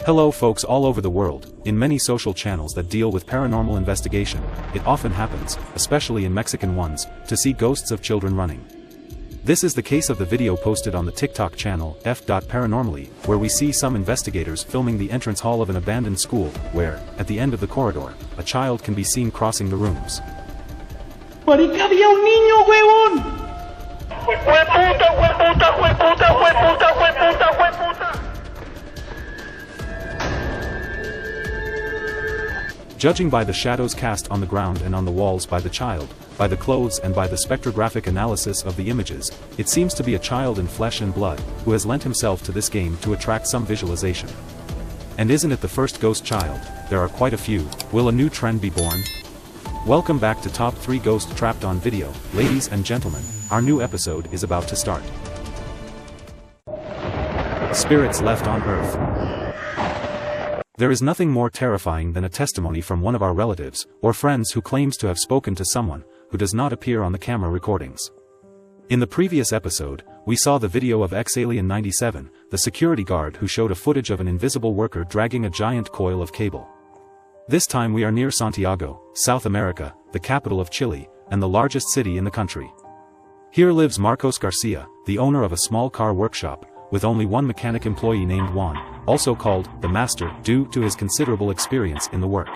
Hello folks all over the world, in many social channels that deal with paranormal investigation, it often happens, especially in Mexican ones, to see ghosts of children running. This is the case of the video posted on the TikTok channel f.paranormally, where we see some investigators filming the entrance hall of an abandoned school, where, at the end of the corridor, a child can be seen crossing the rooms. ¡Marica, había un niño, huevón! Judging by the shadows cast on the ground and on the walls by the child, by the clothes and by the spectrographic analysis of the images, it seems to be a child in flesh and blood, who has lent himself to this game to attract some visualization. And isn't it the first ghost child? There are quite a few. Will a new trend be born? Welcome back to Top 3 Ghosts Trapped on Video, ladies and gentlemen, our new episode is about to start. Spirits left on Earth. There is nothing more terrifying than a testimony from one of our relatives, or friends who claims to have spoken to someone, who does not appear on the camera recordings. In the previous episode, we saw the video of Alien 97, the security guard who showed a footage of an invisible worker dragging a giant coil of cable. This time we are near Santiago, South America, the capital of Chile, and the largest city in the country. Here lives Marcos Garcia, the owner of a small car workshop, with only one mechanic employee named Juan, also called the Master, due to his considerable experience in the work.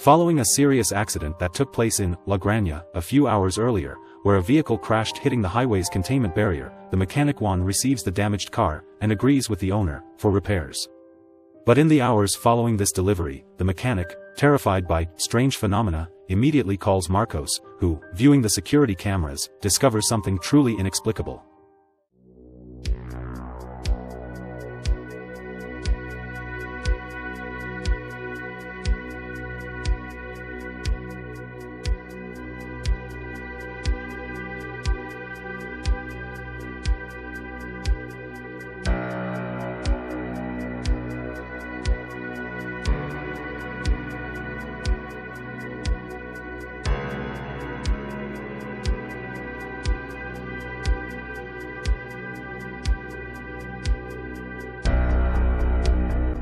Following a serious accident that took place in La Granja a few hours earlier, where a vehicle crashed hitting the highway's containment barrier, the mechanic Juan receives the damaged car, and agrees with the owner, for repairs. But in the hours following this delivery, the mechanic, terrified by strange phenomena, immediately calls Marcos, who, viewing the security cameras, discovers something truly inexplicable.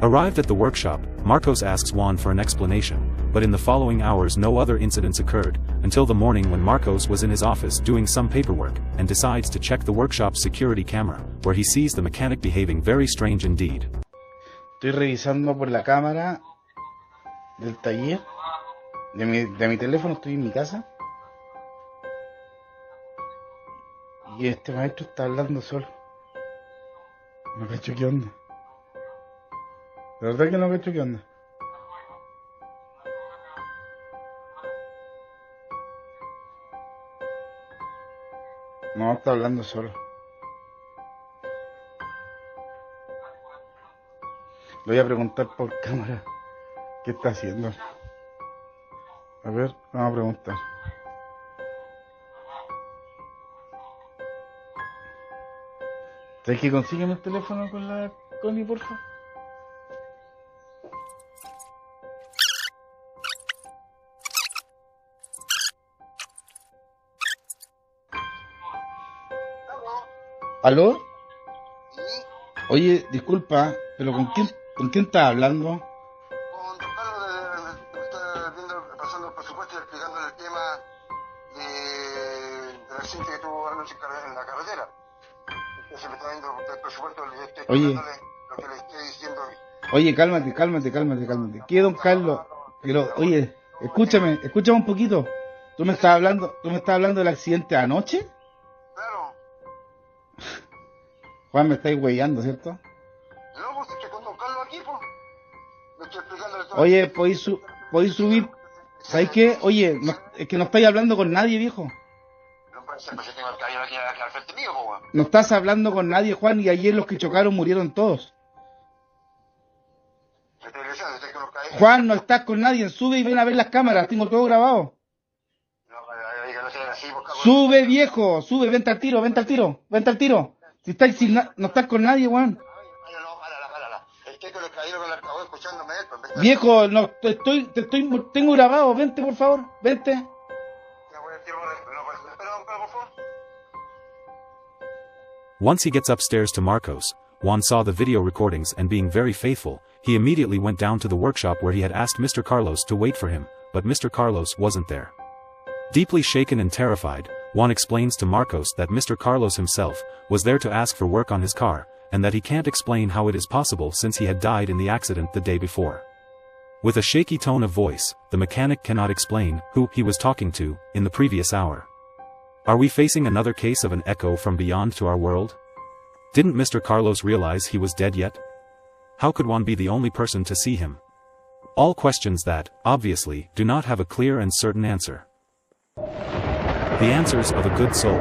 Arrived at the workshop, Marcos asks Juan for an explanation, but in the following hours no other incidents occurred, until the morning when Marcos was in his office doing some paperwork, and decides to check the workshop's security camera, where he sees the mechanic behaving very strange indeed. Estoy revisando por la cámara del taller, de mi teléfono, estoy en mi casa. Y este maestro está hablando solo. No cacho qué onda. De verdad que no cacho qué onda. No, está hablando solo. Le voy a preguntar por cámara qué está haciendo. A ver, vamos a preguntar. ¿Sabes que consígueme el teléfono con la Connie, por favor? ¿Aló? ¿Sí? Oye, disculpa, pero ¿con quién estás hablando? Con Carlos, está viendo, pasando el presupuesto y explicándole el tema del accidente que tuvo anoche en la carretera. Entonces me está viendo el presupuesto, le estoy explicándole lo que le estoy diciendo. Oye, cálmate. ¿Qué, don Carlos? Pero, oye, escúchame un poquito. ¿Tú me estás hablando del accidente de anoche? Claro. Juan, me estáis huellando, ¿cierto? No, pues estoy con don Carlos aquí, pues. Le estoy explicándole todo. Oye, podéis subir. ¿Sabes qué? Oye, es que no estáis hablando con nadie, viejo. No puede ser, pues yo tengo el caballero aquí al frente mío, pues. No estás hablando con nadie, Juan, y ayer los que chocaron murieron todos. Le estoy diciendo, estoy con los caballeros. Juan, no estás con nadie, sube y ven a ver las cámaras, tengo todo grabado. No, no sea así, pues, cabrón. Sube, viejo, sube, vente al tiro. Si estáis no estás con nadie, Juan. No, párala. Estoy con el caballero con el alcabó escuchándome él, pues. Viejo, no, tengo grabado, vente, por favor, vente. Ya voy a decir, no, pues, espera, por favor. Once he gets upstairs to Marcos, Juan saw the video recordings and being very faithful, He immediately went down to the workshop where he had asked Mr. Carlos to wait for him, but Mr. Carlos wasn't there. Deeply shaken and terrified, Juan explains to Marcos that Mr. Carlos himself was there to ask for work on his car, and that he can't explain how it is possible since he had died in the accident the day before. With a shaky tone of voice, the mechanic cannot explain who he was talking to in the previous hour. Are we facing another case of an echo from beyond to our world? Didn't Mr. Carlos realize he was dead yet? How could one be the only person to see him? All questions that, obviously, do not have a clear and certain answer. The answers of a good soul.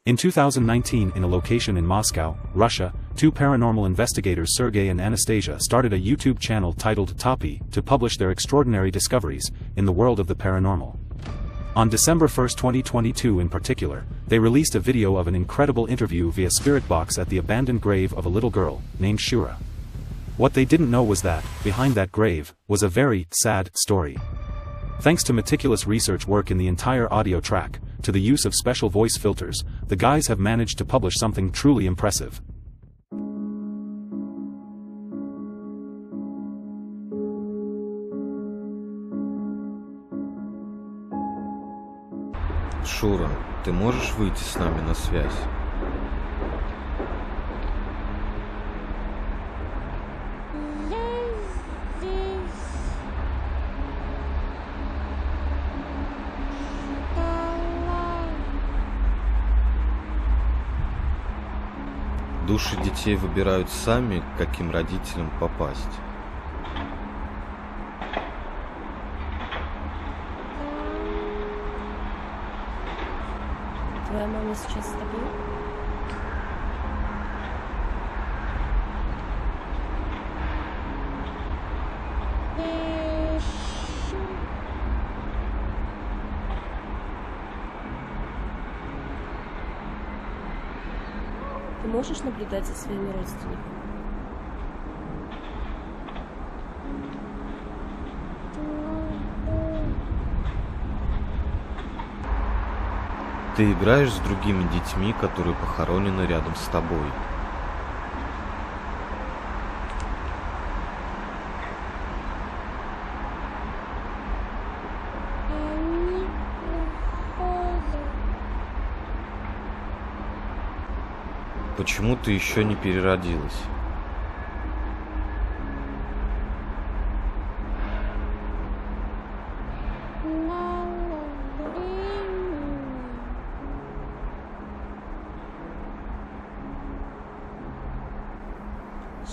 In 2019, in a location in Moscow, Russia, two paranormal investigators Sergei and Anastasia started a YouTube channel titled Topi to publish their extraordinary discoveries in the world of the paranormal. On December 1, 2022 in particular, they released a video of an incredible interview via spirit box at the abandoned grave of a little girl named Shura. What they didn't know was that, behind that grave, was a very sad story. Thanks to meticulous research work in the entire audio track, to the use of special voice filters, the guys have managed to publish something truly impressive. Шура, ты можешь выйти с нами на связь? Души детей выбирают сами, к каким родителям попасть. Твоя мама сейчас с тобой? Ты можешь наблюдать за своими родственниками? Ты играешь с другими детьми, которые похоронены рядом с тобой. Почему ты еще не переродилась?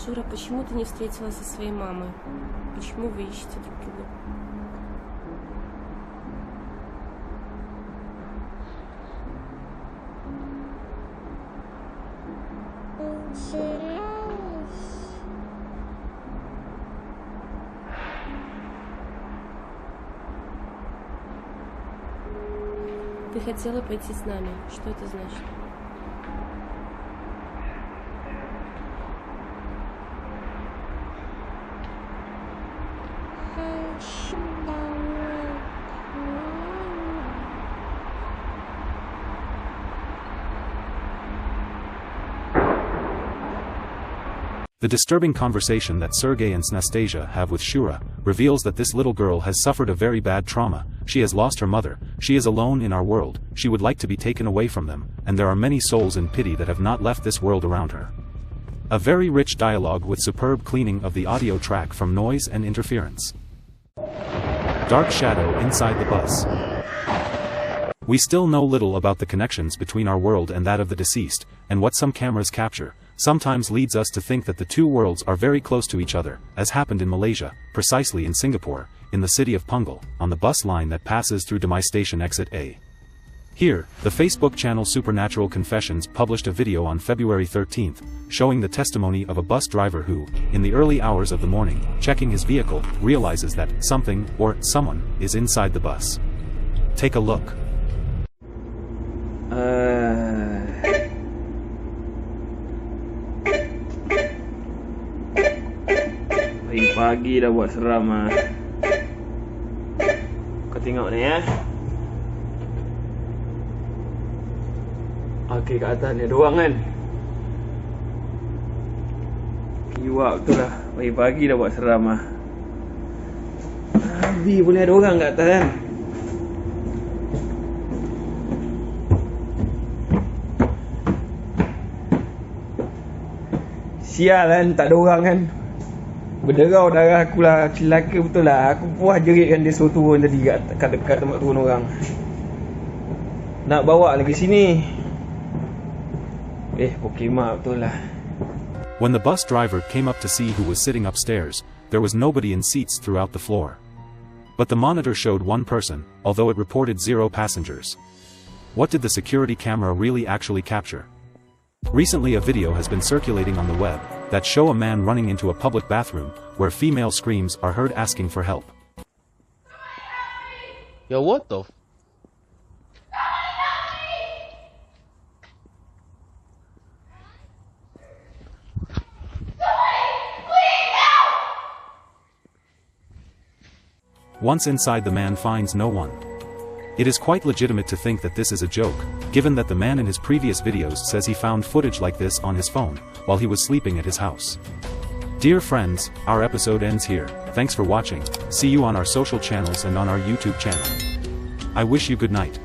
Шура, почему ты не встретилась со своей мамой? Почему вы ищете друг друга? Ты хотела пойти с нами. Что это значит? The disturbing conversation that Sergei and Anastasia have with Shura reveals that this little girl has suffered a very bad trauma. She has lost her mother, she is alone in our world, she would like to be taken away from them, and there are many souls in pity that have not left this world around her. A very rich dialogue with superb cleaning of the audio track from noise and interference. Dark shadow inside the bus. We still know little about the connections between our world and that of the deceased, and what some cameras capture sometimes leads us to think that the two worlds are very close to each other, as happened in Malaysia, precisely in Singapore, in the city of Punggol, on the bus line that passes through Damai Station Exit A. Here, the Facebook channel Supernatural Confessions published a video on February 13th, showing the testimony of a bus driver who, in the early hours of the morning, checking his vehicle, realizes that something, or someone, is inside the bus. Take a look. Pagi dah buat seram ah. Kau tengok ni ya. Okey, kat atas ni ada orang kan. You buat betul lah. Pagi-pagi dah buat seram lah. Habis boleh ada orang kat atas kan. Sial kan, tak ada orang kan. Berderau darah aku lah, celaka betul lah. Aku puas jerit kan dia suruh turun tadi kat dekat tempat turun orang. Nak bawa lagi sini. Pokemak betul lah. When the bus driver came up to see who was sitting upstairs, there was nobody in seats throughout the floor. But the monitor showed one person, although it reported 0 passengers. What did the security camera really actually capture? Recently a video has been circulating on the web that show a man running into a public bathroom where female screams are heard asking for help. Yo, what the Once inside, the man finds no one. It is quite legitimate to think that this is a joke, given that the man in his previous videos says he found footage like this on his phone, while he was sleeping at his house. Dear friends, our episode ends here. Thanks for watching. See you on our social channels and on our YouTube channel. I wish you good night.